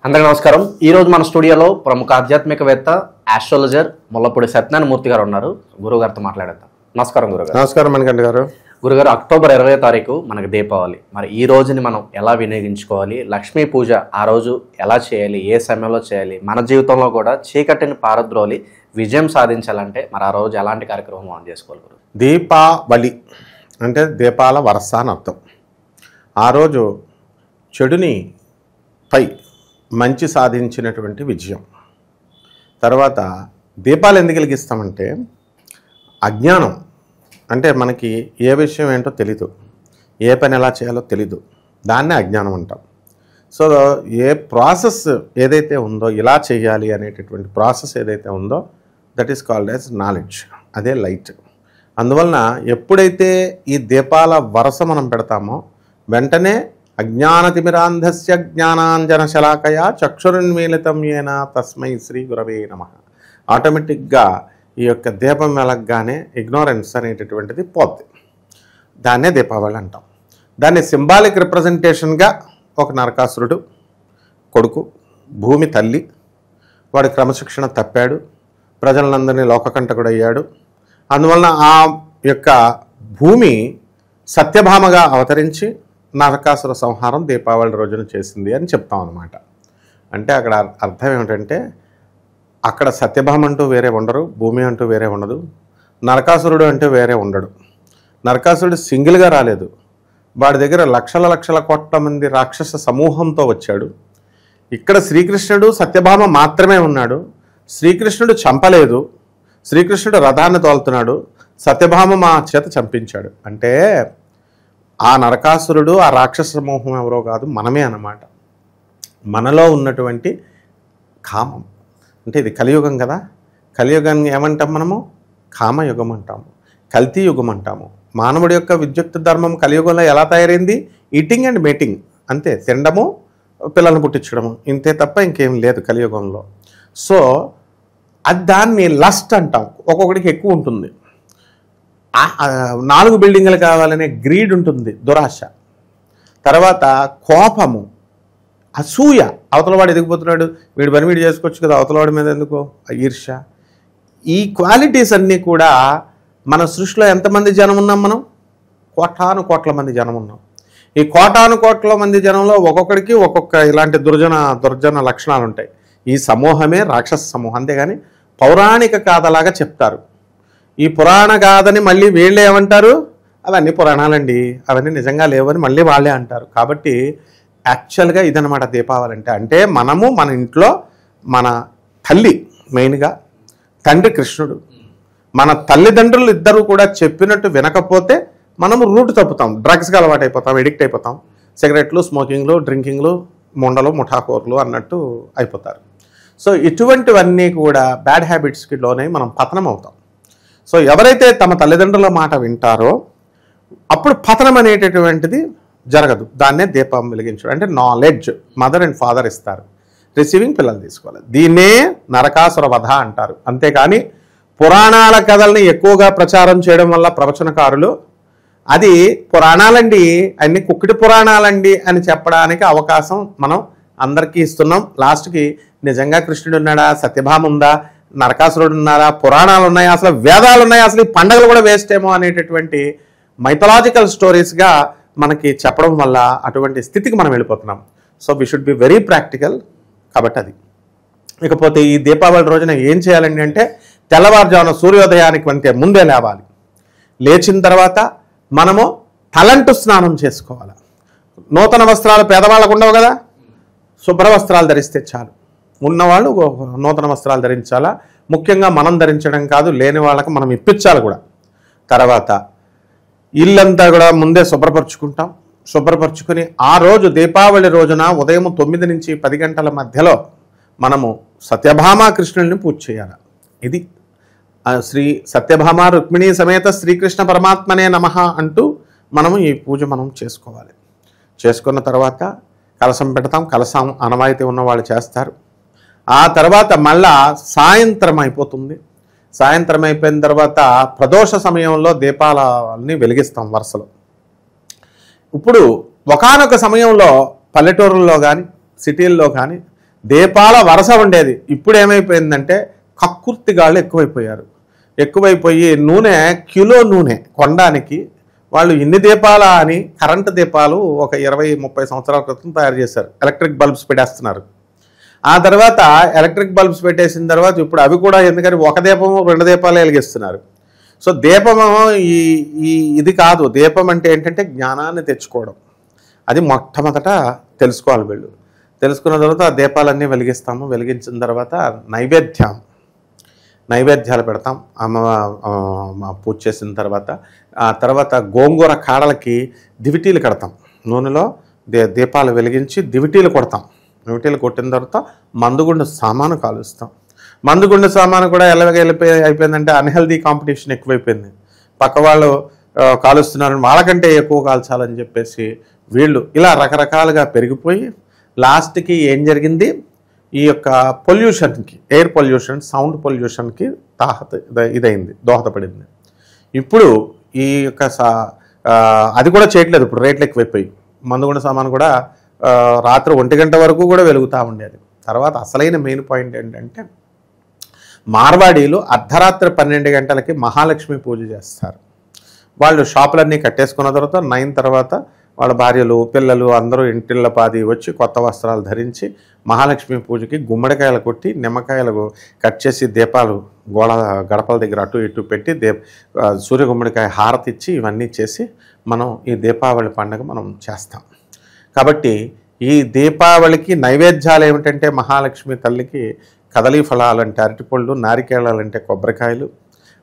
అందరికీ నమస్కారం. ఈరోజు మన స్టూడియోలో ప్రముఖ ఆధ్యాత్మికవేత్త ఆస్ట్రాలజర్ ముల్లపూడి సత్యనారాయణ మూర్తి గారు ఉన్నారు. గురుగారితో మాట్లాడేద్దాం. నమస్కారం గురుగారు. నమస్కారం మణికంఠ గారు. గురుగారు, అక్టోబర్ 20వ తారీఖు మనకు దీపావళి. మరి ఈ రోజుని మనం ఎలా వినియోగించుకోవాలి? లక్ష్మీ పూజ ఆ రోజు ఎలా చేయాలి? ఏ సమయంలో చేయాలి? మన జీవితంలో కూడా చీకటిని పారద్రోలి విజయం సాధించాలంటే మరి ఆ రోజు ఎలాంటి కార్యక్రమం మనం చేసుకోవాలి గురు? దీపావళి అంటే దీపాల వరస అని అర్థం. ఆ రోజు చెడుని పై మంచి సాధించినటువంటి విజయం. తర్వాత దీపాలు ఎందుకు వెలిగిస్తామంటే అజ్ఞానం అంటే మనకి ఏ విషయం ఏంటో తెలీదు, ఏ పని ఎలా చేయాలో తెలీదు, దాన్నే అజ్ఞానం అంటాం. సో ఏ ప్రాసెస్ ఏదైతే ఉందో ఇలా చేయాలి అనేటటువంటి ప్రాసెస్ ఏదైతే ఉందో that is called as knowledge, అదే లైట్. అందువలన ఎప్పుడైతే ఈ దీపాల వరస మనం పెడతామో వెంటనే అజ్ఞానతిమిరాంధస్య జ్ఞానాంజన శలాకయా చక్షురున్మీలితం ఏన తస్మై శ్రీ గురవే నమః. ఆటోమేటిక్గా ఈ యొక్క దీపం వెలగగానే ఇగ్నోరెన్స్ అనేటటువంటిది పోద్ది. దాన్నే దీపావళి అంటాం. దాన్ని సింబాలిక్ రిప్రజెంటేషన్గా ఒక నరకాసురుడు కొడుకు, భూమి తల్లి, వాడి క్రమశిక్షణ తప్పాడు, ప్రజలందరినీ లోకకంటకుడు అయ్యాడు. అందువలన ఆ యొక్క భూమి సత్యభామగా అవతరించి నరకాసుర సంహారం దీపావళి రోజున చేసింది అని చెప్తాం అన్నమాట. అంటే అక్కడ అర్థం ఏమిటంటే అక్కడ సత్యభామ అంటూ వేరే ఉండరు, భూమి అంటూ వేరే ఉండదు, నరకాసురుడు అంటే వేరే ఉండడు. నరకాసురుడు సింగిల్గా రాలేదు, వాడి దగ్గర లక్షల లక్షల కోట్ల మంది రాక్షస సమూహంతో వచ్చాడు. ఇక్కడ శ్రీకృష్ణుడు సత్యభామ మాత్రమే ఉన్నాడు. శ్రీకృష్ణుడు చంపలేదు, శ్రీకృష్ణుడు రథాన్ని తోలుతున్నాడు, సత్యభామ మా చేత చంపించాడు. అంటే ఆ నరకాసురుడు ఆ రాక్షస సమూహం ఎవరో కాదు, మనమే అన్నమాట. మనలో ఉన్నటువంటి కామం. అంటే ఇది కలియుగం కదా, కలియుగాన్ని ఏమంటాం మనము? కామయుగం అంటాము, కల్తీ యుగం అంటాము. మానవుడి యొక్క విద్యుత్ ధర్మం కలియుగంలో ఎలా తయారైంది? ఈటింగ్ అండ్ మేటింగ్, అంతే. తినడము, పిల్లల్ని పుట్టించడము, ఇంతే తప్ప ఇంకేం లేదు కలియుగంలో. సో అది దాన్ని లస్ట్ అంటాం. ఒక్కొక్కడికి ఎక్కువ ఉంటుంది. 4 బిల్డింగ్లు కావాలనే గ్రీడ్ ఉంటుంది, దురాశ. తర్వాత కోపము, అసూయ, అవతలవాడు ఎదిగిపోతున్నాడు, వీడి పని వీడు చేసుకోవచ్చు కదా, అవతలవాడి మీద ఎందుకో ఈర్ష్య. ఈ క్వాలిటీస్ అన్నీ కూడా మన సృష్టిలో ఎంతమంది జనం ఉన్నాం మనం? కోటాను కోట్ల మంది జనం ఉన్నాం. ఈ కోటాను కోట్ల మంది జనంలో ఒక్కొక్కడికి ఒక్కొక్క ఇలాంటి దుర్జన లక్షణాలు ఉంటాయి. ఈ సమూహమే రాక్షస సమూహం. అంతేగాని పౌరాణిక కథలాగా చెప్తారు. ఈ పురాణ గాథని మళ్ళీ వీళ్ళే ఏమంటారు? అవన్నీ పురాణాలండి, అవన్నీ నిజంగా లేవని మళ్ళీ వాళ్ళే అంటారు. కాబట్టి యాక్చువల్గా ఇదనమాట దీపావళి అంటే. అంటే మనము మన ఇంట్లో మన తల్లి, మెయిన్గా తండ్రి కృష్ణుడు, మన తల్లిదండ్రులు ఇద్దరు కూడా చెప్పినట్టు వినకపోతే మనము రూట్ తప్పుతాం, డ్రగ్స్కి అలవాటు అయిపోతాం, ఎడిక్ట్ అయిపోతాం. సిగరెట్లు, స్మోకింగ్లు, డ్రింకింగ్లు, ముండలు, ముఠాకోర్లు అన్నట్టు అయిపోతారు. సో ఇటువంటివన్నీ కూడా బ్యాడ్ హ్యాబిట్స్కి లోనై మనం పతనం అవుతాం. సో ఎవరైతే తమ తల్లిదండ్రుల మాట వింటారో అప్పుడు పతనం అనేటటువంటిది జరగదు. దాన్నే దీపం వెలిగించడం అంటే నాలెడ్జ్ మదర్ అండ్ ఫాదర్ ఇస్తారు, రిసీవింగ్ పిల్లలు తీసుకోవాలి. దీన్నే నరకాసుర వధ అంటారు. అంతేకాని పురాణాల కథల్ని ఎక్కువగా ప్రచారం చేయడం వల్ల ప్రవచనకారులు అది పురాణాలండి, అన్ని కుక్కిటి పురాణాలండి అని చెప్పడానికి అవకాశం మనం అందరికీ ఇస్తున్నాం. లాస్ట్కి నిజంగా కృష్ణుడు ఉన్నాడా, సత్యభామ ఉందా, నరకాసురుడు ఉన్నారా, పురాణాలు ఉన్నాయా, అసలు వేదాలు ఉన్నాయా, అసలు ఈ పండుగలు కూడా వేస్ట్ ఏమో అనేటటువంటి మైథలాజికల్ స్టోరీస్గా మనకి చెప్పడం వల్ల అటువంటి స్థితికి మనం వెళ్ళిపోతున్నాం. So we should be very practical. కాబట్టి అది. ఇకపోతే ఈ దీపావళి రోజున ఏం చేయాలండి అంటే తెల్లవారుజామున సూర్యోదయానికి వంటే ముందే లేవాలి. లేచిన తర్వాత మనము తలంటు స్నానం చేసుకోవాలి. నూతన వస్త్రాలు పేదవాళ్ళకు ఉండవు కదా, శుభ్ర వస్త్రాలు ధరిస్తే చాలు. ఉన్నవాళ్ళు నూతన వస్త్రాలు ధరించాలా. ముఖ్యంగా మనం ధరించడం కాదు, లేని వాళ్ళకి మనం ఇప్పించాలి కూడా. తర్వాత ఇల్లంతా కూడా ముందే శుభ్రపరుచుకుంటాం. శుభ్రపరుచుకుని ఆ రోజు దీపావళి రోజున ఉదయం 9 నుంచి 10 గంటల మధ్యలో మనము సత్యభామ కృష్ణుల్ని పూజ చేయాలి. ఇది శ్రీ సత్యభామ రుక్మిణీ సమేత శ్రీకృష్ణ పరమాత్మనే నమః అంటూ మనము ఈ పూజ మనం చేసుకోవాలి. చేసుకున్న తర్వాత కలశం పెడతాం. కలశం ఆనవాయితీ ఉన్న వాళ్ళు చేస్తారు. ఆ తర్వాత మళ్ళా సాయంత్రం అయిపోతుంది. సాయంత్రం అయిపోయిన తర్వాత ప్రదోష సమయంలో దీపాలని వెలిగిస్తాం వరుసలో. ఇప్పుడు ఒకానొక సమయంలో పల్లెటూరుల్లో కానీ సిటీల్లో కానీ దీపాల వరస ఉండేది. ఇప్పుడు ఏమైపోయిందంటే కక్కుర్తిగాళ్ళు ఎక్కువైపోయి నూనె కిలో నూనె కొనడానికి వాళ్ళు ఇన్ని దీపాల అని కరెంటు దీపాలు ఒక 20-30 సంవత్సరాల క్రితం తయారు చేశారు. ఎలక్ట్రిక్ బల్బ్స్ పెట్టేస్తున్నారు. ఆ తర్వాత ఎలక్ట్రిక్ బల్బ్స్ పెట్టేసిన తర్వాత ఇప్పుడు అవి కూడా ఎందుకంటే ఒక దీపము 2 దీపాలు వెలిగిస్తున్నారు. సో దీపము ఇది కాదు. దీపం అంటే ఏంటంటే జ్ఞానాన్ని తెచ్చుకోవడం. అది మొట్టమొదట తెలుసుకోవాలి వీళ్ళు. తెలుసుకున్న తర్వాత ఆ దీపాలన్నీ వెలిగిస్తాము. వెలిగించిన తర్వాత నైవేద్యాలు పెడతాం పూజ చేసిన తర్వాత. ఆ తర్వాత గోంగూర కాడలకి దివిటీలు కడతాం. నూనెలో దీపాలు వెలిగించి దివిటీలు కొడతాం. దివిటీలు కొట్టిన తర్వాత మందుగుండు సామాను కాలుస్తాం. మందుగుండు సామాను కూడా అయిపోయిందంటే అన్హెల్దీ కాంపిటీషన్ ఎక్కువైపోయింది. పక్క వాళ్ళు కాలుస్తున్నారని వాళ్ళకంటే ఎక్కువ కాల్చాలని చెప్పేసి వీళ్ళు ఇలా రకరకాలుగా పెరిగిపోయి లాస్ట్కి ఏం జరిగింది, ఈ యొక్క పొల్యూషన్కి, ఎయిర్ పొల్యూషన్, సౌండ్ పొల్యూషన్కి దోహదపడింది. ఇప్పుడు ఈ యొక్క అది కూడా చేయట్లేదు. ఇప్పుడు రేట్లు ఎక్కువైపోయి మందుగుండ సామాను కూడా రాత్రి 1 గంట వరకు కూడా వెలుగుతూ ఉండేది. తర్వాత అసలైన మెయిన్ పాయింట్ ఏంటంటే మార్వాడీలు అర్ధరాత్రి 12 గంటలకి మహాలక్ష్మి పూజ చేస్తారు. వాళ్ళు షాపులన్నీ కట్టేసుకున్న తర్వాత 9 తర్వాత వాళ్ళ భార్యలు పిల్లలు అందరూ ఇంటిళ్ళ పాది వచ్చి కొత్త వస్త్రాలు ధరించి మహాలక్ష్మి పూజకి గుమ్మడికాయలు కొట్టి నిమ్మకాయలు కట్ చేసి దీపాలు గడపల దగ్గర అటు ఇటు పెట్టి సూర్య గుమ్మడికాయ హారతి ఇచ్చి ఇవన్నీ చేసి మనం ఈ దీపావళి పండుగ మనం చేస్తాం. కాబట్టి ఈ దీపావళికి నైవేద్యాలు ఏమిటంటే మహాలక్ష్మి తల్లికి కదలీ ఫలాలంటే అరటిపళ్ళు, నారికేళాలంటే కొబ్బరికాయలు,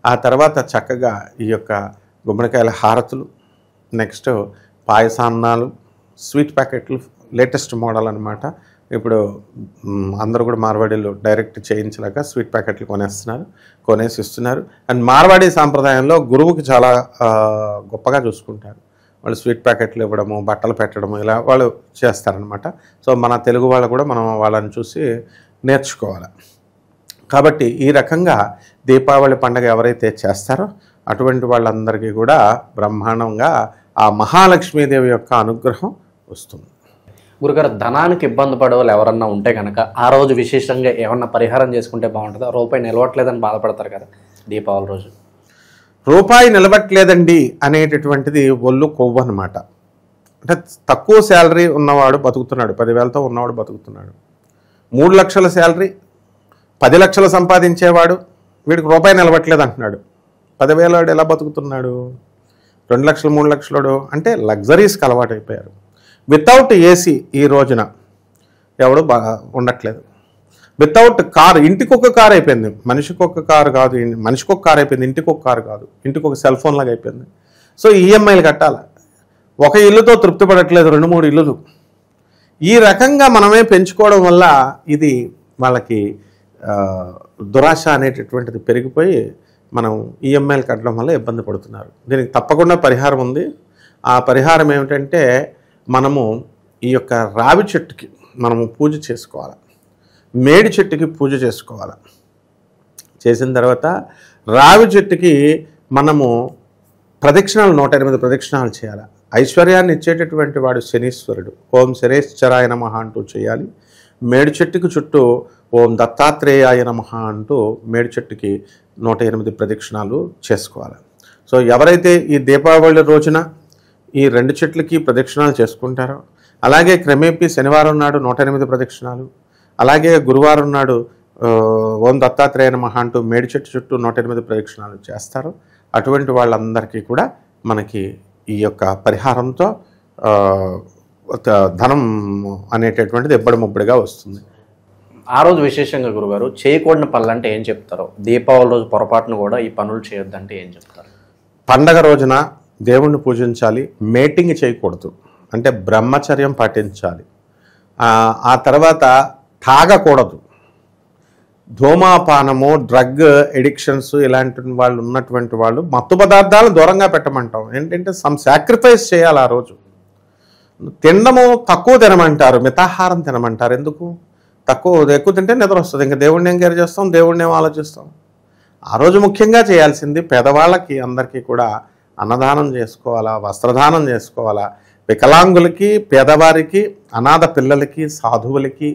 ఆ తర్వాత చక్కగా ఈ యొక్క గుమ్మడికాయల హారతులు, నెక్స్ట్ పాయసాన్నాలు, స్వీట్ ప్యాకెట్లు, లేటెస్ట్ మోడల్ అనమాట. ఇప్పుడు అందరూ కూడా మార్వాడీలు డైరెక్ట్ చేయించలేక స్వీట్ ప్యాకెట్లు కొనేసి ఇస్తున్నారు. అండ్ మార్వాడీ సాంప్రదాయంలో గురువుకి చాలా గొప్పగా చూసుకుంటారు. వాళ్ళు స్వీట్ ప్యాకెట్లు ఇవ్వడము, బట్టలు పెట్టడము, ఇలా వాళ్ళు చేస్తారనమాట. సో మన తెలుగు వాళ్ళు కూడా మనం వాళ్ళని చూసి నేర్చుకోవాలి. కాబట్టి ఈ రకంగా దీపావళి పండుగ ఎవరైతే చేస్తారో అటువంటి వాళ్ళందరికీ కూడా బ్రహ్మాండంగా ఆ మహాలక్ష్మీదేవి యొక్క అనుగ్రహం వస్తుంది. గురుగారు, ధనానికి ఇబ్బంది పడే వాళ్ళు ఎవరన్నా ఉంటే కనుక ఆ రోజు విశేషంగా ఏమన్నా పరిహారం చేసుకుంటే బాగుంటుందా? రూపాయి నిలవట్లేదని బాధపడతారు కదా దీపావళి రోజు. రూపాయి నిలబట్లేదండి అనేటటువంటిది ఒళ్ళు కొవ్వు అనమాట. అంటే తక్కువ శాలరీ ఉన్నవాడు బతుకుతున్నాడు, 10,000తో ఉన్నవాడు బతుకుతున్నాడు. 3 లక్షల శాలరీ 10 లక్షలు సంపాదించేవాడు వీడికి రూపాయి నిలబట్లేదు అంటున్నాడు. 10,000 వాడు ఎలా బతుకుతున్నాడు? 2 లక్షలు 3 లక్షలు అంటే లగ్జరీస్కి అలవాటు అయిపోయారు. వితౌట్ ఏసీ ఈ రోజున ఎవడు ఉండట్లేదు. వితౌట్ కార్, ఇంటికొక కార్ అయిపోయింది. మనిషికొక కారు కాదు, మనిషికొక కారు అయిపోయింది, ఇంటికొక కారు కాదు, ఇంటికొక సెల్ ఫోన్ లాగా అయిపోయింది. సో ఈఎంఐలు కట్టాలి. ఒక ఇల్లుతో తృప్తి పడట్లేదు, 2-3 ఇల్లులు. ఈ రకంగా మనమే పెంచుకోవడం వల్ల ఇది వాళ్ళకి దురాశ అనేటటువంటిది పెరిగిపోయి మనం ఈఎంఐలు కట్టడం వల్ల ఇబ్బంది పడుతున్నారు. దీనికి తప్పకుండా పరిహారం ఉంది. ఆ పరిహారం ఏమిటంటే మనము ఈ యొక్క రావి చెట్టుకి మనము పూజ చేసుకోవాలి, మేడి చెట్టుకి పూజ చేసుకోవాలి. చేసిన తర్వాత రావి చెట్టుకి మనము ప్రదక్షిణాలు 108 ప్రదక్షిణాలు చేయాలి. ఐశ్వర్యాన్ని ఇచ్చేటటువంటి వాడు శనీశ్వరుడు. ఓం శనేశ్వరాయ నమః అంటూ చేయాలి. మేడి చెట్టుకి చుట్టూ ఓం దత్తాత్రేయాయ నమః అంటూ మేడి చెట్టుకి 108 ప్రదక్షిణాలు చేసుకోవాలి. సో ఎవరైతే ఈ దీపావళి రోజున ఈ 2 చెట్లకి ప్రదక్షిణాలు చేసుకుంటారో, అలాగే క్రమేపీ శనివారం నాడు 108 ప్రదక్షిణాలు, అలాగే గురువారం నాడు ఓం దత్తాత్రేయ నమః అంటూ మేడి చెట్టు చుట్టూ 108 ప్రదక్షిణాలు చేస్తారు. అటువంటి వాళ్ళందరికీ కూడా మనకి ఈ యొక్క పరిహారంతో ధనం అనేటటువంటిది ఎబ్బడి ముబ్బడిగా వస్తుంది. ఆ రోజు విశేషంగా గురుగారు చేయకూడని పనులు అంటే ఏం చెప్తారు? దీపావళి రోజు పొరపాటును కూడా ఈ పనులు చేయొద్దంటే ఏం చెప్తారు? పండగ రోజున దేవుణ్ణి పూజించాలి, మేటింగ్ చేయకూడదు, అంటే బ్రహ్మచర్యం పాటించాలి. ఆ తర్వాత తాగకూడదు. ధూమపానము, డ్రగ్ ఎడిక్షన్స్ ఇలాంటి వాళ్ళు ఉన్నటువంటి వాళ్ళు మత్తు పదార్థాలను దూరంగా పెట్టమంటాం. ఏంటంటే సమ్ సాక్రిఫైస్ చేయాలి. ఆ రోజు తినడము తక్కువ తినమంటారు, మితాహారం తినమంటారు. ఎందుకు? ఎక్కువ తింటే నిద్ర వస్తుంది. ఇంకా దేవుడిని ఏం కేర్ చేస్తాం, దేవుడిని ఏం ఆలోచిస్తాం. ఆ రోజు ముఖ్యంగా చేయాల్సింది పేదవాళ్ళకి అందరికీ కూడా అన్నదానం చేసుకోవాలా, వస్త్రదానం చేసుకోవాలా. వికలాంగులకి, పేదవారికి, అనాథ పిల్లలకి, సాధువులకి,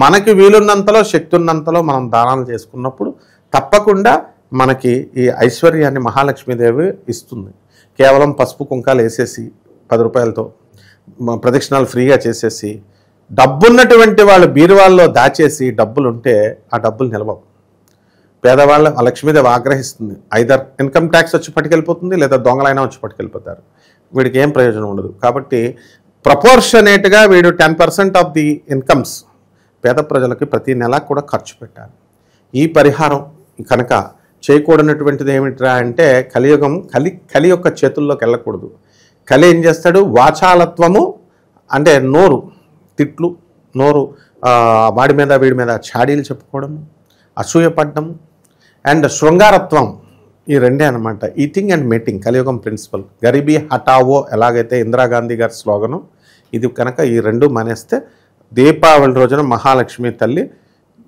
మనకి వీలున్నంతలో శక్తి ఉన్నంతలో మనం దానాలు చేసుకున్నప్పుడు తప్పకుండా మనకి ఈ ఐశ్వర్యాన్ని మహాలక్ష్మీదేవి ఇస్తుంది. కేవలం పసుపు కుంకాలు వేసేసి 10 రూపాయలతో ప్రదక్షిణాలు ఫ్రీగా చేసేసి డబ్బున్నటువంటి వాళ్ళు బీరువాల్లో దాచేసి డబ్బులుంటే ఆ డబ్బులు నిలవవు. పేదవాళ్ళ లక్ష్మీదేవి ఆగ్రహిస్తుంది. ఐదర్ ఇన్కమ్ ట్యాక్స్ వచ్చి పట్టుకెళ్ళిపోతుంది, లేదా దొంగలైనా వచ్చి పట్టుకెళ్ళిపోతారు. వీడికి ఏం ప్రయోజనం ఉండదు. కాబట్టి ప్రపోర్షనేట్గా వీడు 10% ఆఫ్ ది ఇన్కమ్స్ పేద ప్రజలకి ప్రతి నెల కూడా ఖర్చు పెట్టాలి. ఈ పరిహారం కనుక చేయకూడనటువంటిది ఏమిట్రా అంటే కలియుగం కలి యొక్క చేతుల్లోకి వెళ్ళకూడదు. కలి ఏం చేస్తాడు? వాచాలత్వము అంటే నోరు తిట్లు, నోరు వాడి మీద వీడి మీద చాడీలు చెప్పుకోవడం, అసూయపడడం అండ్ శృంగారత్వం, ఈ రెండే అనమాట. ఈటింగ్ అండ్ మేటింగ్ కలియుగం ప్రిన్సిపల్. గరీబీ హటావో ఎలాగైతే ఇందిరాగాంధీ గారి స్లోగను, ఇది కనుక ఈ రెండు మానేస్తే దీపావళి రోజున మహాలక్ష్మి తల్లి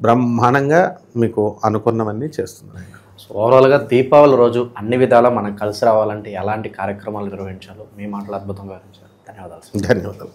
బ్రహ్మాండంగా మీకు అనుకున్నవన్నీ చేస్తుంది. సో ఓవరాల్గా దీపావళి రోజు అన్ని విధాలా మనం కలిసి రావాలంటే ఎలాంటి కార్యక్రమాలు నిర్వహించాలో మీ మాటలు అద్భుతంగా వివరించారు. ధన్యవాదాలు. ధన్యవాదాలు.